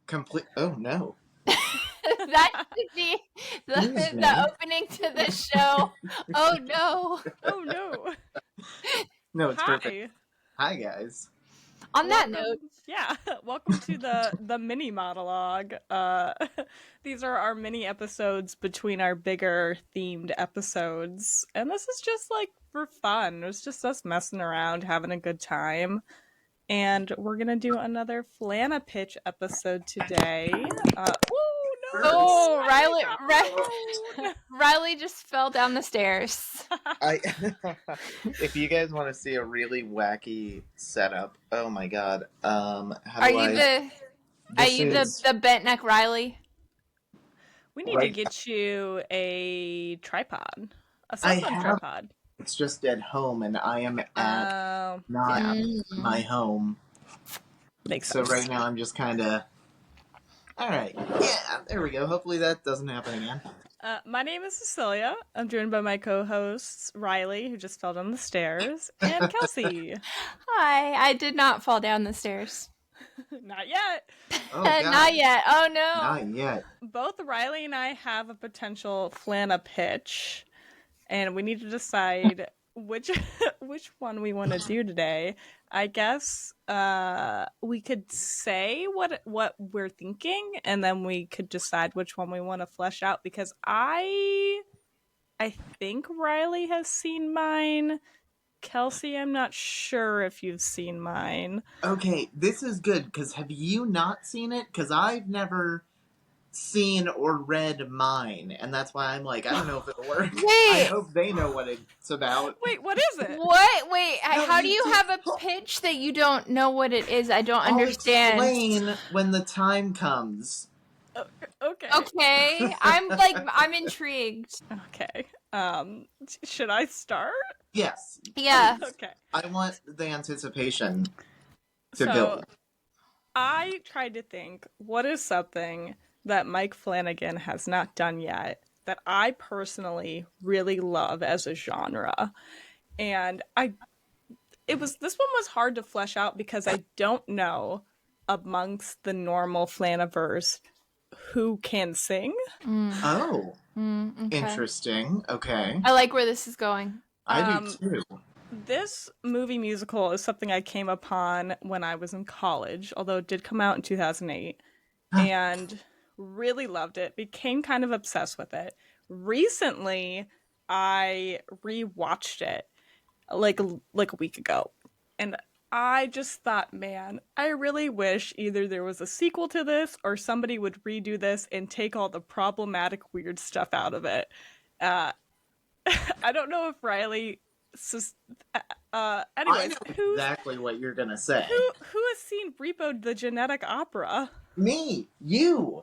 Complete. Oh no. That should be the opening to the show. Oh no. Oh no. No, it's Hi. perfect. Hi guys. On that Welcome- note, Yeah, welcome to the mini monologue. These are our mini episodes between our bigger themed episodes, and this is just like for fun. It's just us messing around, having a good time. And we're gonna do another Flanapitch episode today. oh, Riley, Riley just fell down the stairs. If you guys want to see a really wacky setup, oh my god. Are you the bent neck Riley? We need to get you a tripod, a cell phone tripod. It's just at home, and I am at not my home. Makes sense. So sense. right now I'm just kind of. All right, yeah, there we go. Hopefully that doesn't happen again. My name is Cecilia. I'm joined by my co-hosts Riley, who just fell down the stairs, and Kelsey. Hi, I did not fall down the stairs. Not yet. Oh, God. Not yet. Oh no. Not yet. Both Riley and I have a potential Flanapitch, and we need to decide which one we want to do today. I guess we could say what we're thinking, and then we could decide which one we want to flesh out. Because I think Riley has seen mine. Kelsey, I'm not sure if you've seen mine. Okay, this is good, because have you not seen it? Because I've never seen or read mine, and that's why I'm like, I don't know if it'll work. Wait. I hope they know what it's about. Wait, what is it? What? Wait, No, how do you have a pitch that you don't know what it is? I don't understand. I'll explain when the time comes. Okay. Okay, I'm intrigued. Okay. Should I start? Yes. Yeah. Okay. I want the anticipation to So, build. I tried to think, what is something that Mike Flanagan has not done yet that I personally really love as a genre? And this one was hard to flesh out because I don't know amongst the normal Flaniverse who can sing. Oh. Okay. Interesting. Okay. I like where this is going. I do too. This movie musical is something I came upon when I was in college, although it did come out in 2008, and really loved it, became kind of obsessed with it. Recently, I rewatched it like a week ago, and I just thought, man, I really wish either there was a sequel to this or somebody would redo this and take all the problematic weird stuff out of it. I don't know if Riley... anyways, I know exactly what you're gonna say. Who has seen Repo the Genetic Opera? Me, you.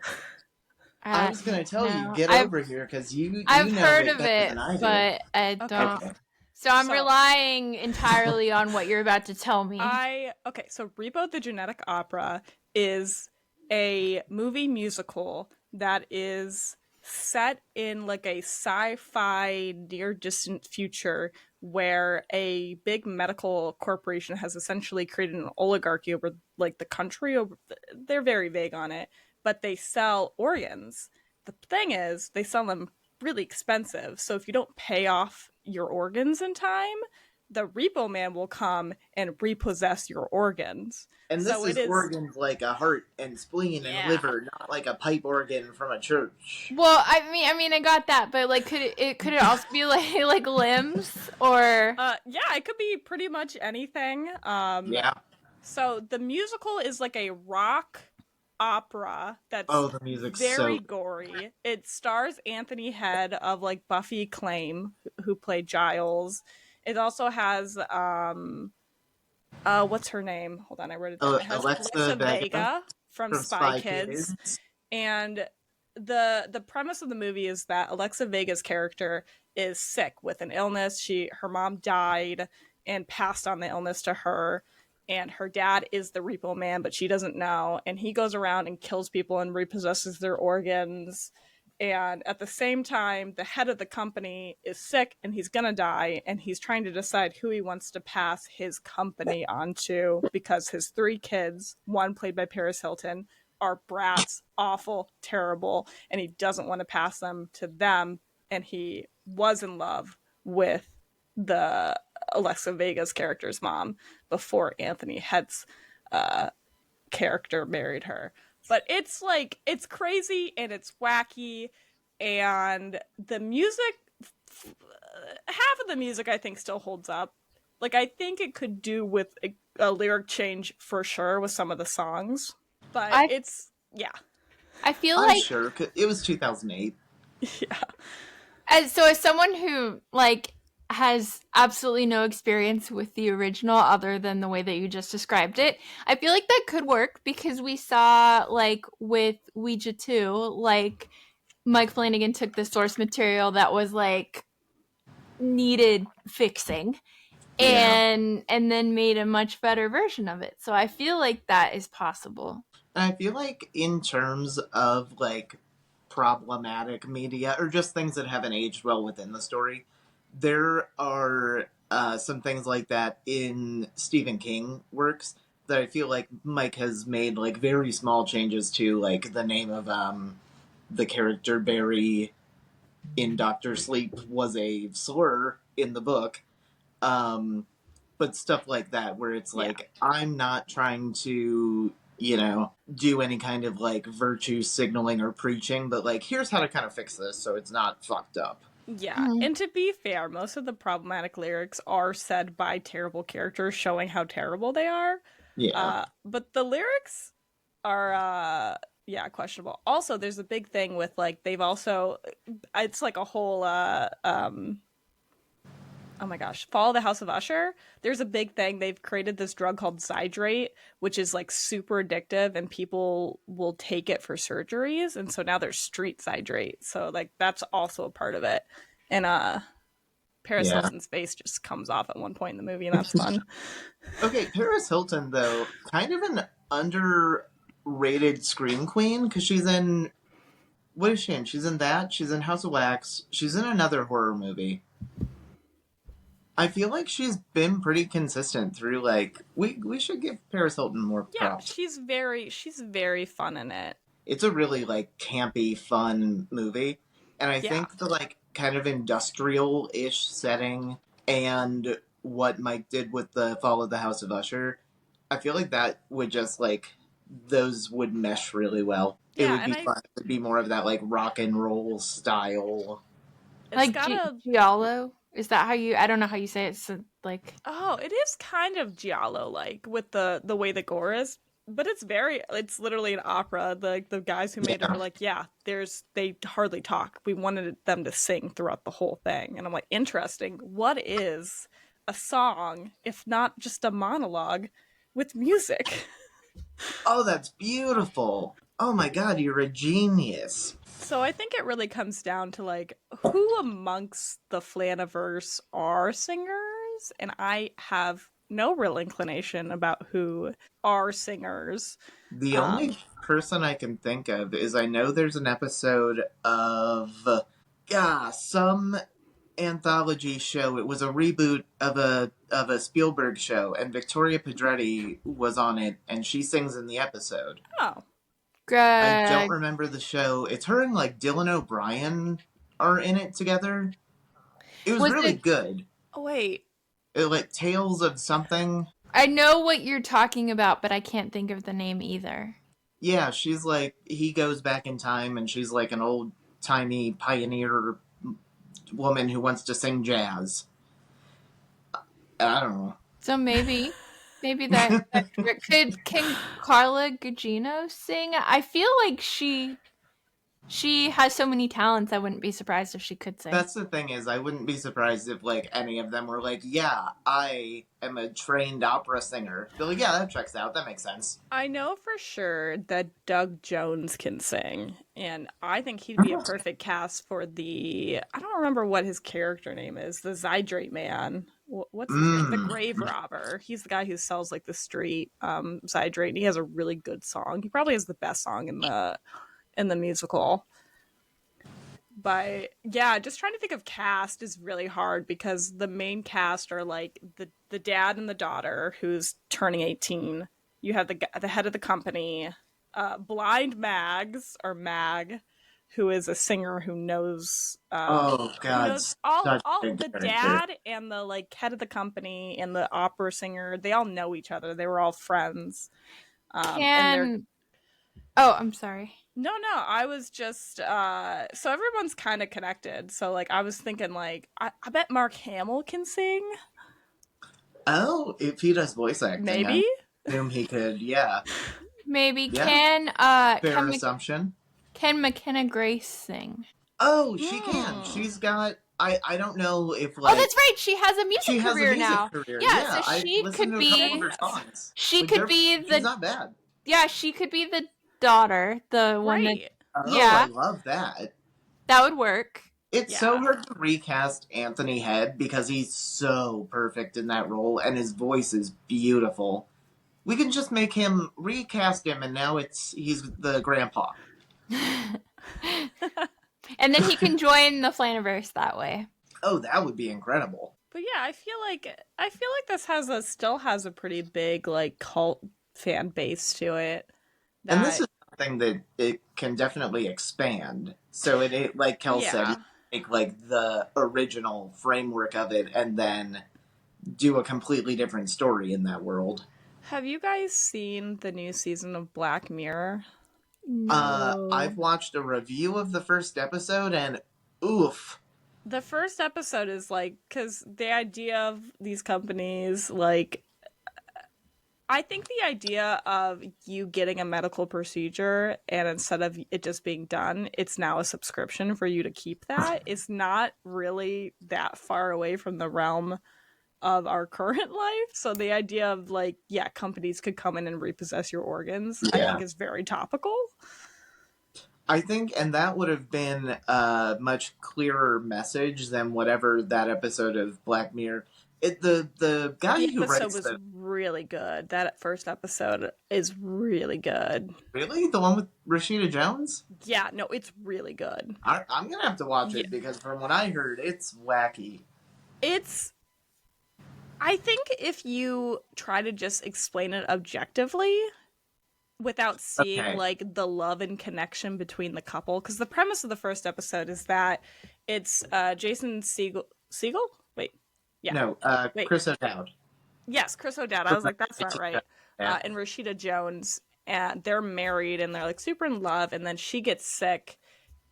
I was gonna tell you, get over here because you. I've know heard it of better it, than I do. but I don't. Okay. So I'm relying entirely on what you're about to tell me. So Repo the Genetic Opera is a movie musical that is set in like a sci-fi near distant future where a big medical corporation has essentially created an oligarchy over like the country. They're very vague on it, but they sell organs. The thing is, they sell them really expensive. So if you don't pay off your organs in time, the repo man will come and repossess your organs. And this is organs like a heart and spleen and liver, not like a pipe organ from a church. Well, I mean, I got that, but like, could it also be like limbs or? Yeah, it could be pretty much anything. Yeah. So the musical is like a rock opera that's the music's very gory. It stars Anthony Head of like Buffy Claim, who played Giles. It also has what's her name? Hold on, I wrote it down. It has Alexa Vega from Spy Kids. And the premise of the movie is that Alexa Vega's character is sick with an illness. Her mom died and passed on the illness to her. And her dad is the repo man, but she doesn't know. And he goes around and kills people and repossesses their organs. And at the same time, the head of the company is sick and he's gonna die. And he's trying to decide who he wants to pass his company onto because his 3 kids, one played by Paris Hilton, are brats, awful, terrible, and he doesn't want to pass them to them. And he was in love with the Alexa Vega's character's mom before Anthony Head's character married her. But it's like, it's crazy and it's wacky, and the music, half of the music I think still holds up. Like, I think it could do with a lyric change for sure with some of the songs, but it's, yeah. I feel I'm like sure it was 2008. Yeah. as someone who like has absolutely no experience with the original other than the way that you just described it, I feel like that could work because we saw like with Ouija 2, like Mike Flanagan took the source material that was like needed fixing and then made a much better version of it. So I feel like that is possible. And I feel like in terms of like problematic media or just things that haven't aged well within the story, there are some things like that in Stephen King works that I feel like Mike has made like very small changes to, like the name of the character Barry in Doctor Sleep was a slur in the book. But stuff like that where it's like, I'm not trying to, do any kind of like virtue signaling or preaching, but like, here's how to kind of fix this so it's not fucked up. Yeah, and to be fair, most of the problematic lyrics are said by terrible characters showing how terrible they are. Yeah. But the lyrics are, questionable. Also, there's a big thing with, like, they've also, it's like a whole, oh my gosh, Follow the House of Usher. There's a big thing. They've created this drug called Zydrate, which is like super addictive, and people will take it for surgeries. And so now there's street Zydrate. So like that's also a part of it. And Paris Hilton's face just comes off at one point in the movie, and that's fun. Okay, Paris Hilton though, kind of an underrated scream queen because she's in. What is she in? She's in that. She's in House of Wax. She's in another horror movie. I feel like she's been pretty consistent through, like, we should give Paris Hilton more props. Yeah, she's very fun in it. It's a really, like, campy, fun movie. And I think the, like, kind of industrial-ish setting and what Mike did with the Fall of the House of Usher, I feel like that would just, like, those would mesh really well. Yeah, it would be fun to be more of that, like, rock and roll style. It's like got Giallo? Is that how you? I don't know how you say it. So, like, oh, it is kind of Giallo-like with the way the gore is, but it's literally an opera. The guys who made it were like, they hardly talk. We wanted them to sing throughout the whole thing, and I'm like, interesting. What is a song if not just a monologue with music? Oh, that's beautiful. Oh my god, you're a genius. So I think it really comes down to, like, who amongst the Flaniverse are singers? And I have no real inclination about who are singers. The only person I can think of is I know there's an episode of some anthology show. It was a reboot of a Spielberg show, and Victoria Pedretti was on it, and she sings in the episode. Oh. I don't remember the show. It's her and like Dylan O'Brien are in it together. It was really good. Oh wait. Like Tales of something. I know what you're talking about, but I can't think of the name either. Yeah, she's like, he goes back in time and she's like an old timey pioneer woman who wants to sing jazz. I don't know. So maybe that can Carla Gugino sing? I feel like she has so many talents. I wouldn't be surprised if she could sing. That's the thing is, I wouldn't be surprised if like any of them were like, yeah, I am a trained opera singer. They're like, yeah, that checks out. That makes sense. I know for sure that Doug Jones can sing, and I think he'd be a perfect cast for I don't remember what his character name is, the Zydrate Man. What's his name? The Grave Robber. He's the guy who sells like the street Zydrate, and he has a really good song. He probably has the best song in the musical. But yeah, just trying to think of cast is really hard because the main cast are like the dad and the daughter who's turning 18. You have the head of the company, Blind Mags, or Mag, who is a singer who knows Oh who God, knows all such a the good character. dad and the like head of the company and the opera singer. They all know each other. They were all friends. And they're Can Oh, I'm sorry. no, I was just so everyone's kind of connected. So like I was thinking like I bet Mark Hamill can sing. Oh, if he does voice acting, I Maybe. assume he could. Yeah, Maybe yeah. Fair assumption. Can McKenna Grace sing? Oh, she can. Hmm. She's got. I don't know if Oh, like that's right. She has a music she has a career music now. career. Yeah, so Yeah, I she listened could to a She couple of be her has. songs. she Like could they're be she's the not bad. yeah, she could be the daughter, the one that Right. Oh, I yeah, love that. that would work. It's so Yeah. hard to recast Anthony Head because he's so perfect in that role and his voice is beautiful. We can just make him recast him and now he's the grandpa. And then he can join the Flaniverse that way. Oh, that would be incredible. But yeah, I feel like this still has a pretty big like cult fan base to it. And this That is something that it can definitely expand. So it like Kel said, you yeah. make like the original framework of it and then do a completely different story in that world. Have you guys seen the new season of Black Mirror? I've No. watched a review of the first episode and oof. The first episode is like cuz the idea of these companies like I think the idea of you getting a medical procedure and instead of it just being done, it's now a subscription for you to keep that is not really that far away from the realm of our current life. So the idea of like, yeah, companies could come in and repossess your organs, I think Yeah. is very topical. I think, and that would have been a much clearer message than whatever that episode of Black Mirror. The guy The who episode writes was the really good. That first episode is really good. really the one with Rashida Jones. Yeah, no, it's really good. I'm gonna have to watch Yeah, it because from what I heard, it's wacky. it's I think if you try to just explain it objectively without seeing Okay. like the love and connection between the couple, because the premise of the first episode is that it's Jason Siegel? Wait. Yeah. No, Wait. Chris O'Dowd. Yes, Chris O'Dowd. I From was like, that's not right. Yeah. And Rashida Jones, and they're married and they're like super in love, and then she gets sick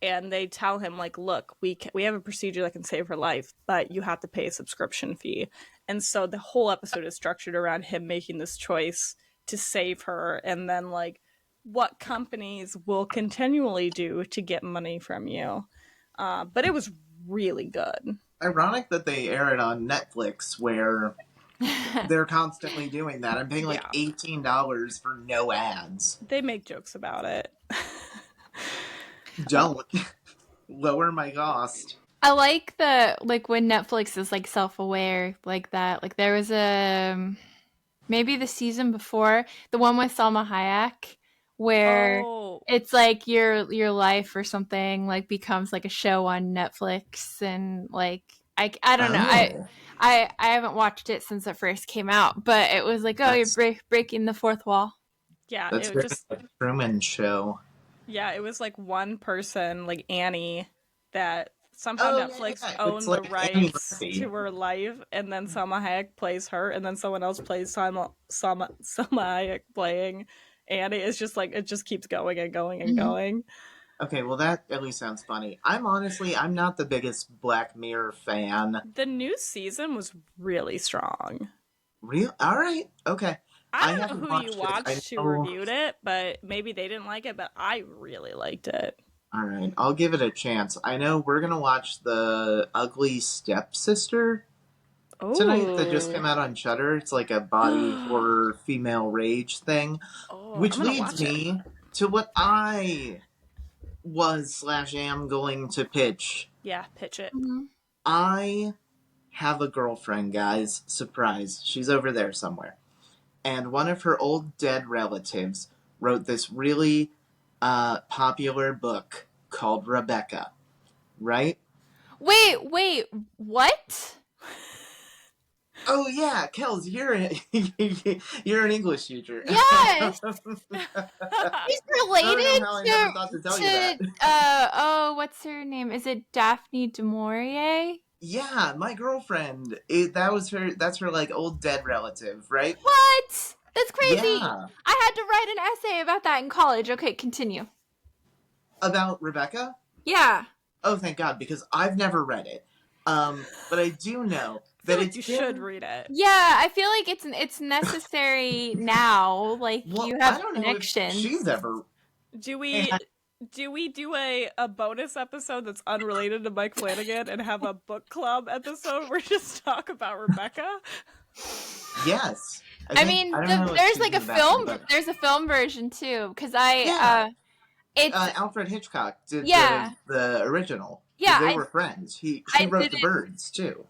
and they tell him like, look, we have a procedure that can save her life, but you have to pay a subscription fee. And so the whole episode is structured around him making this choice to save her, and then like what companies will continually do to get money from you. But it was really good. Ironic that they air it on Netflix, where they're constantly doing that. I'm paying like Yeah, $18 for no ads. they make jokes about it. Don't lower my cost. I like the like when Netflix is like self-aware like that. Like there was a maybe the season before, the one with Salma Hayek where Oh, it's like your life or something like becomes like a show on Netflix and like I don't know. Oh, I haven't watched it since it first came out, but it was like, oh, you're that's breaking the fourth wall. yeah, that's it was very just like Truman Show. yeah, it was like one person, like Annie, that somehow Oh Netflix yeah. It's owned the like Annie rights Murphy. to her life, and then Selma Hayek plays her, and then someone else plays Selma Hayek playing Annie. It's just like it just keeps going and going and Mhm. going. Okay, well that at least sounds funny. I'm not the biggest Black Mirror fan. The new season was really strong. Real? All right. Okay. I I don't know haven't who you watched it. I watched who know. reviewed it, but maybe they didn't like it, but I really liked it. All right. I'll give it a chance. I know we're gonna watch the Ugly Stepsister tonight that just Oh. came out on Shudder. It's like a body horror female rage thing, Oh, I'm which gonna leads watch it. me to what I was/am going to pitch. Yeah, pitch it. Mhm. I have a girlfriend, guys. Surprise. She's over there somewhere. And one of her old dead relatives wrote this really popular book called Rebecca, right? Wait, what? Oh yeah, Kels, you're an English teacher. Yes. She's I don't know related how I never thought to tell you that. oh, what's her name? Is it Daphne du Maurier? Yeah, my girlfriend. That's her like old dead relative, right? What? That's crazy. Yeah, I had to write an essay about that in college. Okay, continue. about Rebecca. Yeah. Oh, thank God, because I've never read it. But I do know I feel that like it's you should been. read it. Yeah, I feel like it's necessary now. Like you Well, I have don't know if she's connections. ever. Do Hey, we do a bonus episode that's unrelated to Mike Flanagan and have a book club episode where we just talk about Rebecca? yes, I I mean, don't know if there's she's like in a the bathroom, film. but There's a film version too, because yeah, it's Alfred Hitchcock did yeah, the original because yeah. they were friends. She I wrote did the it. birds too.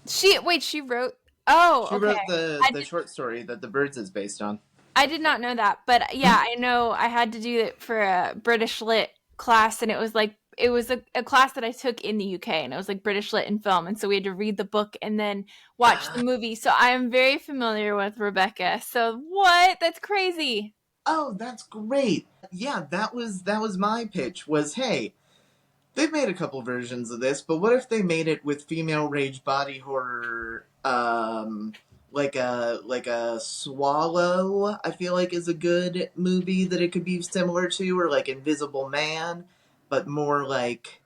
She wrote. Oh, She okay. wrote I the did. short story that the birds is based on. I did not know that, but yeah, I know I had to do it for a British lit class, and it was like it was a class that I took in the UK, and it was like British lit and film, and so we had to read the book and then watch the movie. So I am very familiar with Rebecca. So what? That's crazy. Oh, that's great. Yeah, that was my pitch was, hey, they've made a couple versions of this, but what if they made it with female rage body horror like a Swallow, I feel like is a good movie that it could be similar to, or like Invisible Man, but more like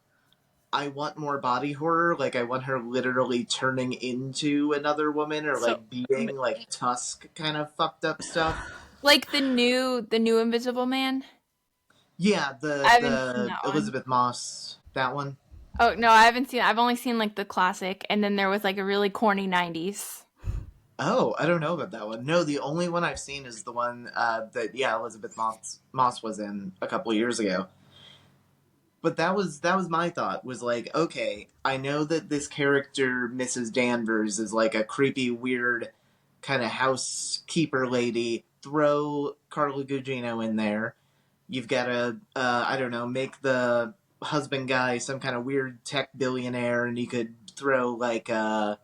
I want more body horror. Like I want her literally turning into another woman or So like being like Tusk kind of fucked up stuff. Like the new Invisible Man. Yeah, I haven't seen the that one. Elizabeth Moss, that one. Oh no, I haven't seen. I've only seen like the classic, and then there was like a really corny '90s. Oh, I don't know about that one. No, the only one I've seen is the one that yeah Elizabeth Moss was in a couple years ago. But that was my thought was like, okay, I know that this character Mrs. Danvers is like a creepy, weird kind of housekeeper lady. Throw Carla Gugino in there. You've got to I don't know, make the husband guy some kind of weird tech billionaire, and you could throw like I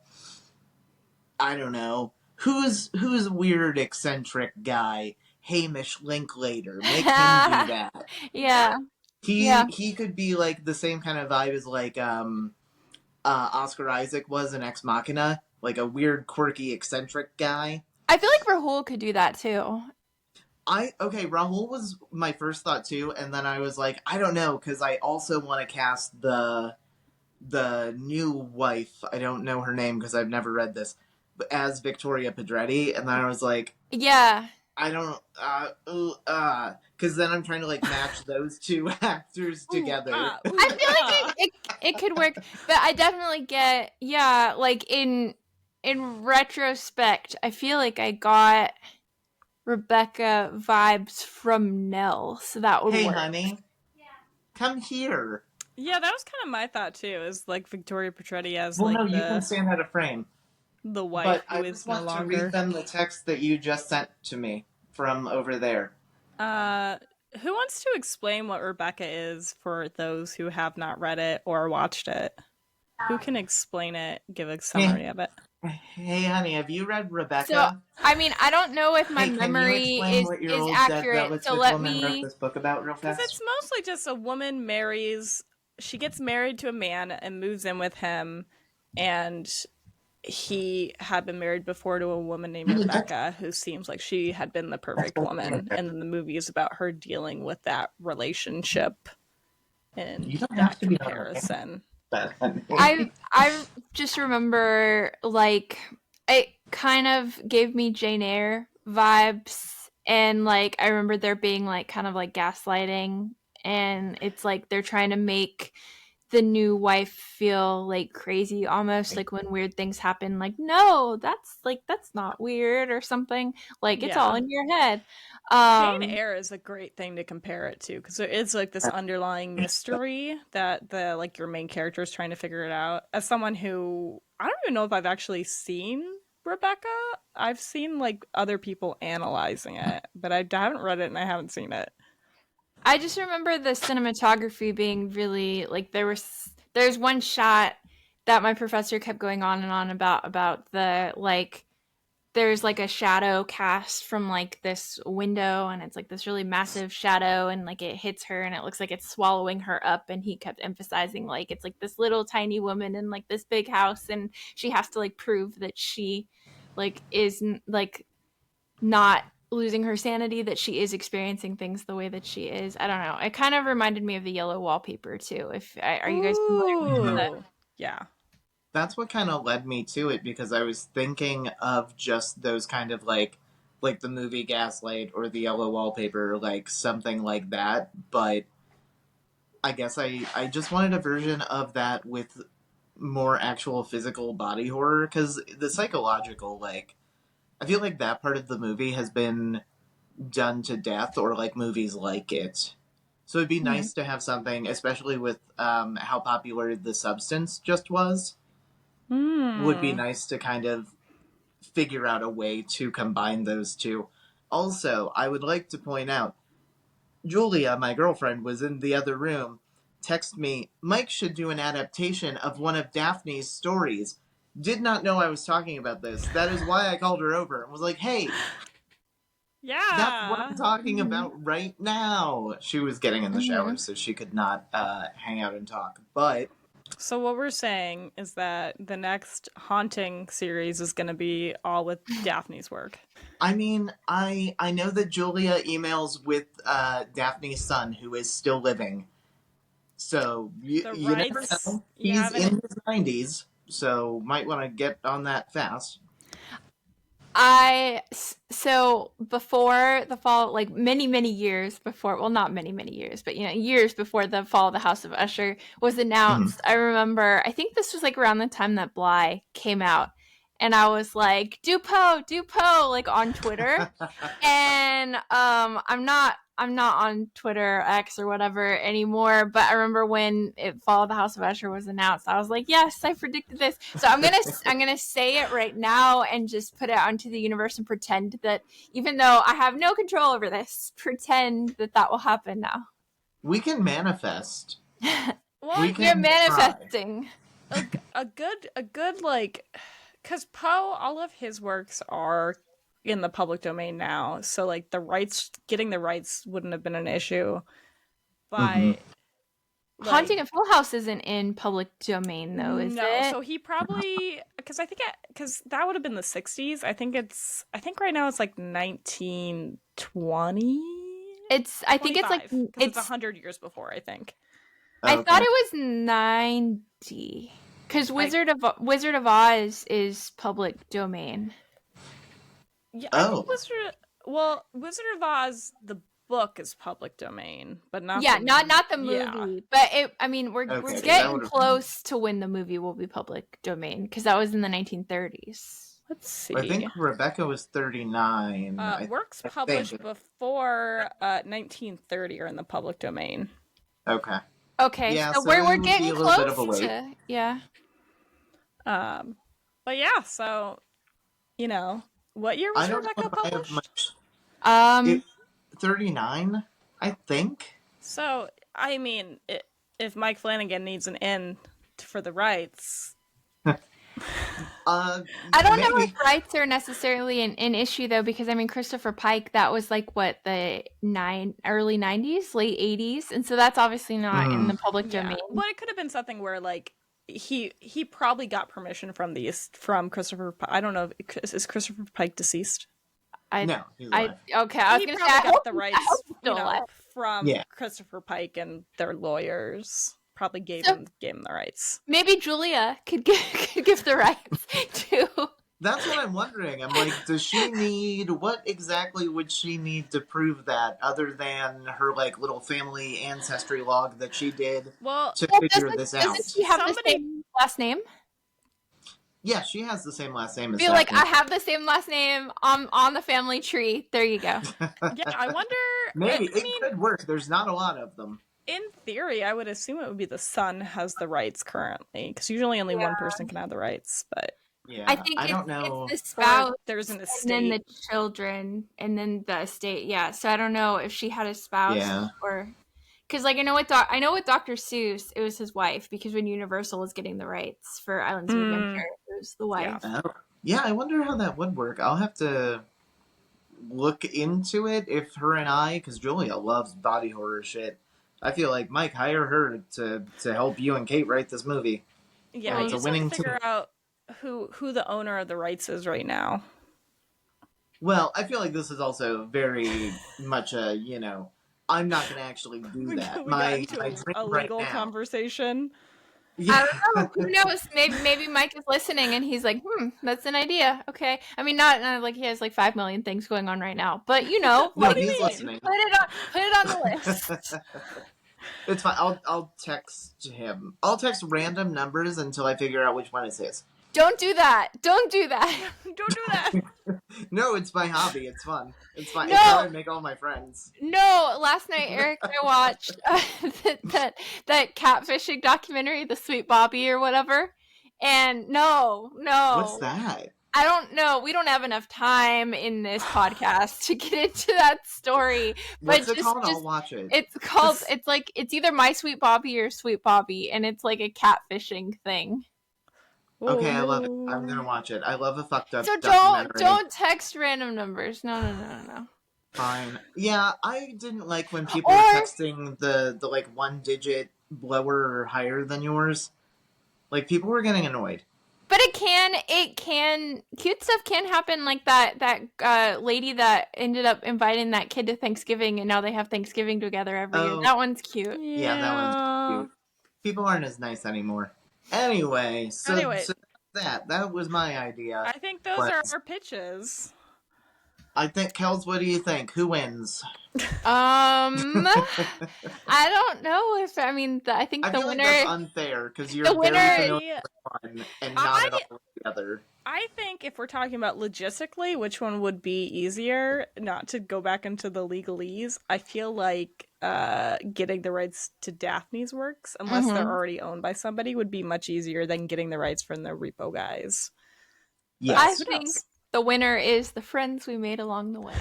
don't know. Who's weird eccentric guy? Hamish Linklater. Make him do that. Yeah, yeah. He could be like the same kind of vibe as like Oscar Isaac was in Ex Machina, like a weird, quirky, eccentric guy. I feel like Rahul could do that too. Rahul was my first thought too, and then I was like, I don't know, because I also want to cast the new wife. I don't know her name because I've never read this, but as Victoria Pedretti, and then I was like, Yeah. I don't because then I'm trying to like match those two actors together. I feel like it could work, but I definitely get like in retrospect, I feel like I got Rebecca vibes from Nell, so that would Hey, work. honey, come here. Yeah, that was kind of my thought too. Is like Victoria Petretti as Well, like no, you can stand out of frame. the wife But who I is just no want to longer. read them the text that you just sent to me from over there. Who wants to explain what Rebecca is for those who have not read it or watched it? Who can explain it? Give a summary of it. Hey, honey, have you read So, Rebecca? I mean, I don't know if my Hey, can you memory explain what your is old dead accurate. So relative let woman wrote me. this book about real Because fast? it's mostly just a woman marries. She gets married to a man and moves in with him, and he had been married before to a woman named Rebecca, who seems like she had been the perfect woman. And then the movie is about her dealing with that relationship and You don't have that to be on a comparison. that, honey. I just remember like it kind of gave me Jane Eyre vibes, and like I remember there being like kind of like gaslighting, and it's like they're trying to make the new wife feel like crazy almost, like when weird things happen, like no, that's not weird or something, like it's all Yeah. in your head. Jane Eyre is a great thing to compare it to because there is like this underlying mystery that the like your main character is trying to figure it out. As someone who I don't even know if I've actually seen Rebecca, I've seen like other people analyzing it, but I haven't read it and I haven't seen it. I just remember the cinematography being really like there's one shot that my professor kept going on and on about the like there's like a shadow cast from like this window, and it's like this really massive shadow, and like it hits her and it looks like it's swallowing her up, and he kept emphasizing like it's like this little tiny woman in like this big house, and she has to like prove that she like is like not losing her sanity, that she is experiencing things the way that she is. I don't know, it kind of reminded me of the Yellow Wallpaper too. If are you guys familiar with that? Ooh. Yeah. That's what kind of led me to it, because I was thinking of just those kind of like the movie Gaslight or the Yellow Wallpaper, like something like that. But I guess I just wanted a version of that with more actual physical body horror, because the psychological, like, I feel like that part of the movie has been done to death, or like movies like it. So it'd be Hmm. nice to have something, especially with how popular The Substance just was. Would be Hmm. nice to kind of figure out a way to combine those two. Also, I would like to point out, Julia, my girlfriend, was in the other room, text me, Mike should do an adaptation of one of Daphne's stories. Did not know I was talking about this. That is why I called her over and was like, hey, that's what Yeah. I'm talking Mm-hmm. about right now. She was getting in the Mm-hmm. shower, so she could not hang out and talk. But So what we're saying is that the next Haunting series is going to be all with Daphne's work. I mean, I know that Julia emails with Daphne's son, who is still living. So The you never rights, know. you He's haven't. in his 90s, so might want to get on that fast. So before the fall, like many years before, well, not many years, but years before the fall of the House of Usher was Mhm. announced, I remember, I think this was like around the time that Bly came out, and I was like, do Poe, like on Twitter. And I'm not on Twitter X or whatever anymore, but I remember when it Fall of the House of Usher was announced, I was like, yes, I predicted this. So I'm gonna say it right now and just put it out into the universe and pretend that, even though I have no control over this, pretend that that will happen now. We can manifest. Well, We You're can try. manifesting. a good like, because Poe, all of his works are in the public domain now, so like getting the rights wouldn't have been an issue. Hmm. But like, Haunting of Hill House isn't in public domain though, is no, it? so he probably, because that would have been the 60s. I think right now it's like 1920, I think it's like 25, because it's it's 100 years before, I think. I thought Okay. it was 90 because I Wizard of Oz is public domain. Yeah, I think Oh. Wizard of Oz, the book is public domain, but not Yeah, not the yeah. movie, but I mean, we're Okay, so that getting would have been. close to when the movie will be public domain because that was in the 1930s. Let's I see. think Rebecca was 39. Works I think. published before 1930 are in the public domain. Okay. Okay, Yeah, so so we're it would be getting a little bit of a close wait. to, yeah. Um, but yeah, so what year I was don't know Rebecca if I have published? much. It, Um, 39, I think. So I mean, if Mike Flanagan needs an in for the rights, I don't know if Maybe. rights are necessarily an issue though, because I mean Christopher Pike, that was like what, the early 90s, late 80s, and so that's obviously not in Mm. the public yeah, domain. but it could have been something where like he probably got permission from Christopher. I don't know. Is Christopher Pike deceased? I No, he's I alive. Okay, I was He gonna say probably got the I hope rights, he's still alive. from Yeah. Christopher Pike and their lawyers. Probably So gave him the rights. maybe Julia could could give the rights to. That's what I'm wondering. I'm like, does she need, what exactly would she need to prove that, other than her like little family ancestry log that she did Well, to Well, figure this doesn't out? she have the somebody, same last name? Yeah, she has the same last name as Be like, Daphne. I have the same last name on the family tree. There you go. yeah, I wonder. Maybe I it mean, could work. There's not a lot of them. in theory, I would assume it would be the son has the rights currently, because usually only one person can have the rights. But I Yeah, think I don't it's know. the or spouse there's an and then estate. the children and then the estate. Yeah. So I don't know if she had a spouse Yeah, or Because like I know with Dr. Seuss, it was his wife, because when Universal was getting the rights for Islands of Adventure, it was the wife. Oh. Yeah, I wonder how that would work. I'll have to look into it if her and I, because Julia loves body horror shit. I feel like, Mike, hire her to help you and Kate write this movie. Yeah, Well, you it's a just have winning to figure out who the owner of the rights is right now. Well, I feel like this is also very much a, I'm not going to actually do that. We got My into dream a right legal now. conversation. Yeah. I don't know. Who knows? Maybe Mike is listening and he's like, that's an idea. Okay. I mean, not like he has like 5 million things going on right now, but No, like, he's listening. put it on the list. It's fine. I'll text him. I'll text random numbers until I figure out which one is his. Don't do that. Don't do that. Don't do that. No, it's my hobby. It's fun. It's fun. No. It's how I make all my friends. No, last night Eric and I watched that catfishing documentary, The Sweet Bobby or whatever. And no. What's that? I don't know. We don't have enough time in this podcast to get into that story. What's But it called? I'll watch it. It's called. It's either My Sweet Bobby or Sweet Bobby, and it's like a catfishing thing. Okay, I love it. I'm gonna watch it. I love a fucked up So documentary. don't text random numbers. No. Fine. Yeah, I didn't like when people were texting the like 1-digit lower or higher than yours. Like, people were getting annoyed. But it can cute stuff can happen, like that lady that ended up inviting that kid to Thanksgiving, and now they have Thanksgiving together every year. That one's cute. Yeah, that one's cute. People aren't as nice anymore. Anyway, so that was my idea. I think those are our pitches. I think, Kels, what do you think? Who wins? I don't know if I think the feel winner. Like that's unfair because you're the winner very familiar with one and not at all with the other. I think if we're talking about logistically, which one would be easier, not to go back into the legalese, I feel like getting the rights to Daphne's works, unless they're already owned by somebody, would be much easier than getting the rights from the repo guys. Yes. I think the winner is the friends we made along the way.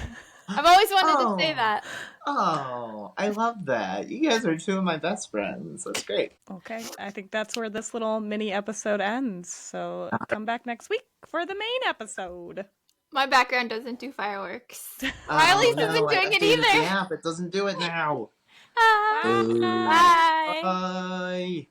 I've always wanted to say that. Oh, I love that. You guys are two of my best friends. That's great. Okay, I think that's where this little mini episode ends. So come back next week for the main episode. My background doesn't do fireworks. Riley's isn't doing it either. Yeah, it doesn't do it now. Bye. Bye.